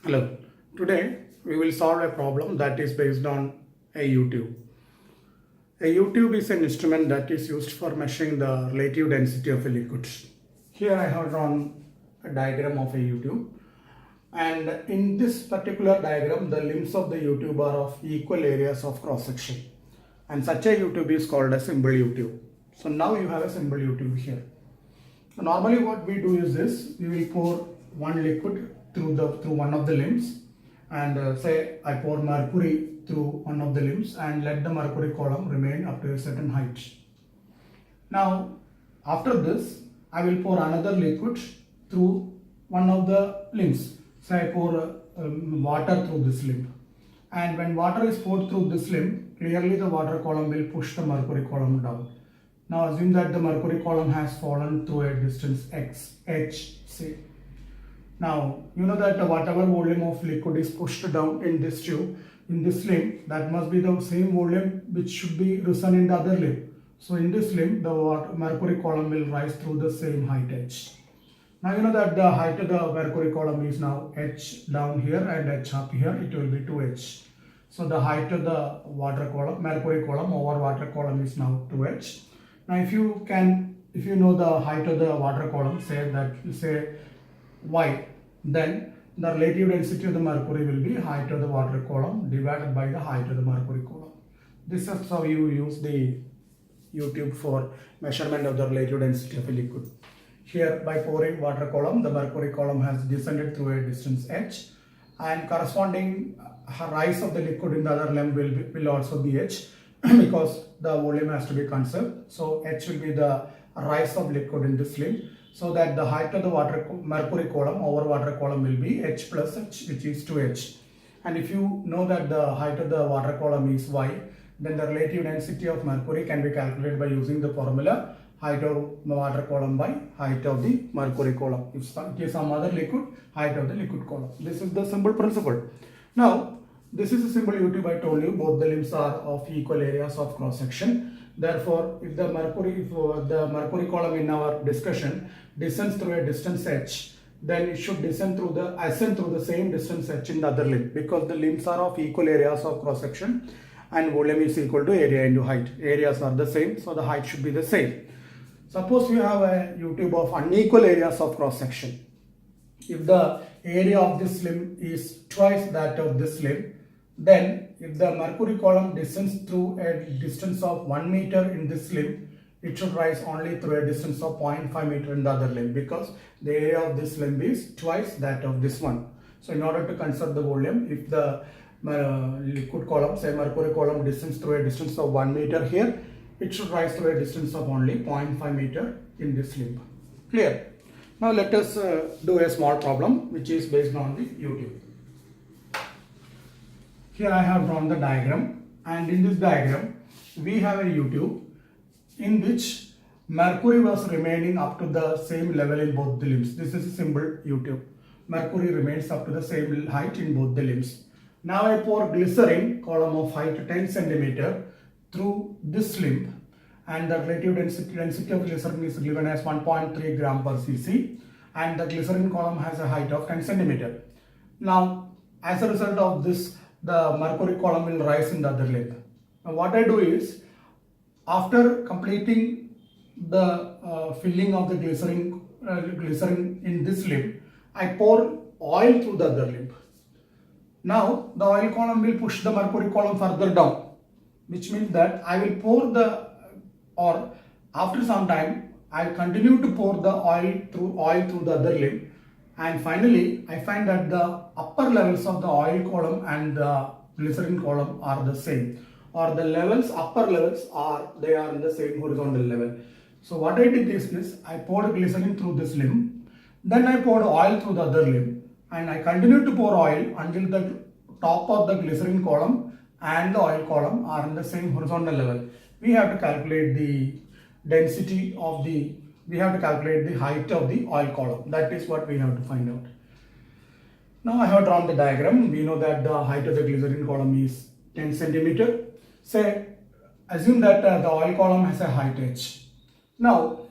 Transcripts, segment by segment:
Hello. Today we will solve a problem that is based on a U-tube. A U-tube is an instrument that is used for measuring the relative density of a liquid. Here I have drawn a diagram of a U-tube, and in this particular diagram the limbs of the U-tube are of equal areas of cross-section, and such a U-tube is called a simple U-tube. So now you have a simple U-tube here. So normally what we do is this: we will pour one liquid through one of the limbs, and say I pour mercury through one of the limbs and let the mercury column remain up to a certain height. Now after this I will pour another liquid through one of the limbs. Say I pour water through this limb, and when water is poured through this limb, clearly the water column will push the mercury column down. Now assume that the mercury column has fallen through a distance x, h, say. Now you know that whatever volume of liquid is pushed down in this tube, in this limb, that must be the same volume which should be risen in the other limb. So in this limb, the mercury column will rise through the same height h. Now you know that the height of the mercury column is now h down here and h up here, it will be 2h. So the height of the mercury column over water column is now 2h. Now if you know the height of the water column, say y, then the relative density of the mercury will be height of the water column divided by the height of the mercury column. This is how you use the U-tube for measurement of the relative density of a liquid. Here by pouring water column, the mercury column has descended through a distance h, and corresponding rise of the liquid in the other limb will also be h because the volume has to be conserved. So h will be the rise of liquid in this limb, so that the height of the mercury column over water column will be h plus h, which is 2h. And if you know that the height of the water column is y, then the relative density of mercury can be calculated by using the formula height of the water column by height of the mercury column. If it is some other liquid, height of the liquid column. This is the simple principle. Now this is a simple U-tube. I told you both the limbs are of equal areas of cross section. Therefore, if the mercury column in our discussion descends through a distance h, then it should ascend through the same distance h in the other limb, because the limbs are of equal areas of cross section and volume is equal to area into height. Areas are the same, so the height should be the same. Suppose you have a U-tube of unequal areas of cross section. If the area of this limb is twice that of this limb, then if the mercury column descends through a distance of 1 meter in this limb, it should rise only through a distance of 0.5 meter in the other limb, because the area of this limb is twice that of this one. So in order to conserve the volume, if the liquid column, say mercury column, descends through a distance of 1 meter here, it should rise through a distance of only 0.5 meter in this limb. Clear? Now let us do a small problem which is based on the U-tube. Here I have drawn the diagram, and in this diagram we have a U-tube in which mercury was remaining up to the same level in both the limbs. This is a simple U-tube. Mercury remains up to the same height in both the limbs. Now I pour glycerin column of height 10 centimeter through this limb, and the relative density of glycerin is given as 1.3 gram per cc, and the glycerin column has a height of 10 centimeter. Now as a result of this, the mercury column will rise in the other limb. Now what I do is, after completing the filling of the glycerin in this limb, I pour oil through the other limb. Now the oil column will push the mercury column further down, which means that I will after some time I continue to pour the oil through the other limb, and finally I find that the upper levels of the oil column and the glycerin column are the same, or the upper levels are in the same horizontal level. So what I did is this: I poured glycerin through this limb, then I poured oil through the other limb, and I continued to pour oil until the top of the glycerin column and the oil column are in the same horizontal level. We have to calculate the height of the oil column. That is what we have to find out. Now I have drawn the diagram. We know that the height of the glycerin column is 10 centimeter. Say, assume that the oil column has a height h. Now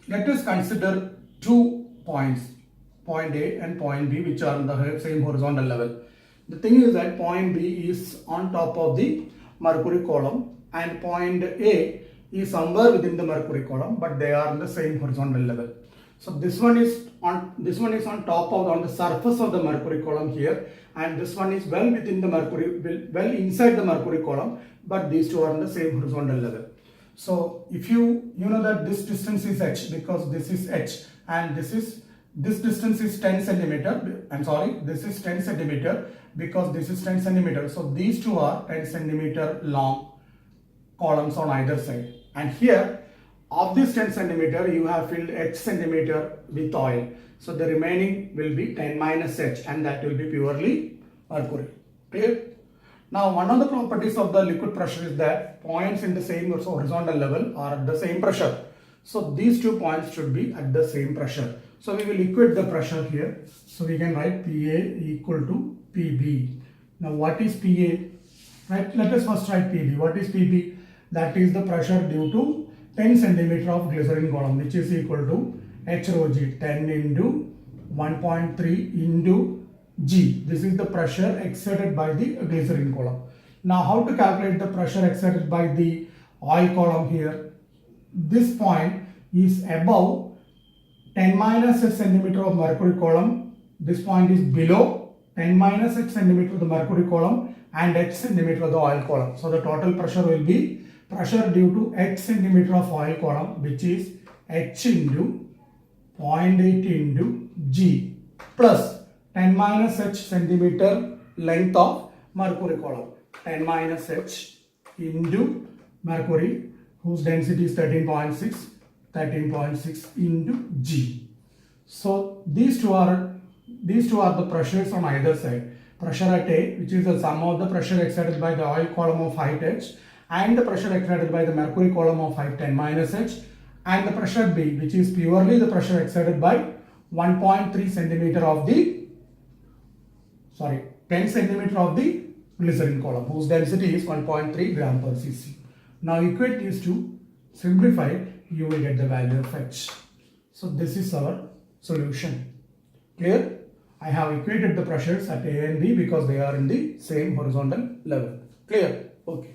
let us consider 2 points point A and point B, which are in the same horizontal level. The thing is that point B is on top of the mercury column and point A is somewhere within the mercury column, but they are in the same horizontal level. So this one is on top of on the surface of the mercury column here, and this one is well within the mercury, well inside the mercury column, but these two are on the same horizontal level. So if you know that this distance is h, because this is h, and this distance is 10 centimeter. I'm sorry, this is 10 centimeter because this is 10 centimeter. So these two are 10 centimeter long columns on either side. And here, of this 10 centimeter, you have filled h centimeter with oil. So the remaining will be 10 minus h, and that will be purely mercury. Clear? Now, one of the properties of the liquid pressure is that points in the same horizontal level are at the same pressure. So these 2 points should be at the same pressure. So we will equate the pressure here. So we can write PA equal to PB. Now what is PA? Right? Let us first write PB. What is PB? That is the pressure due to 10 centimeter of glycerin column, which is equal to H rho G, 10 into 1.3 into G. This is the pressure exerted by the glycerin column. Now how to calculate the pressure exerted by the oil column here? This point is above 10 minus h centimeter of mercury column. This point is below 10 minus h centimeter of the mercury column and h centimeter of the oil column. So the total pressure will be pressure due to h centimeter of oil column, which is h into 0.8 into G plus 10 minus h centimeter length of mercury column. 10 minus h into mercury, whose density is 13.6 into G. So these two are the pressures on either side. Pressure at A, which is the sum of the pressure exerted by the oil column of height h and the pressure exerted by the mercury column of height 10 minus h, and the pressure B, which is purely the pressure exerted by 1.3 centimeter of the 10 centimeter of the glycerin column, whose density is 1.3 gram per cc. Now equate these two, simplify it, you will get the value of h. So this is our solution. Clear? I have equated the pressures at A and B because they are in the same horizontal level. Clear? Okay.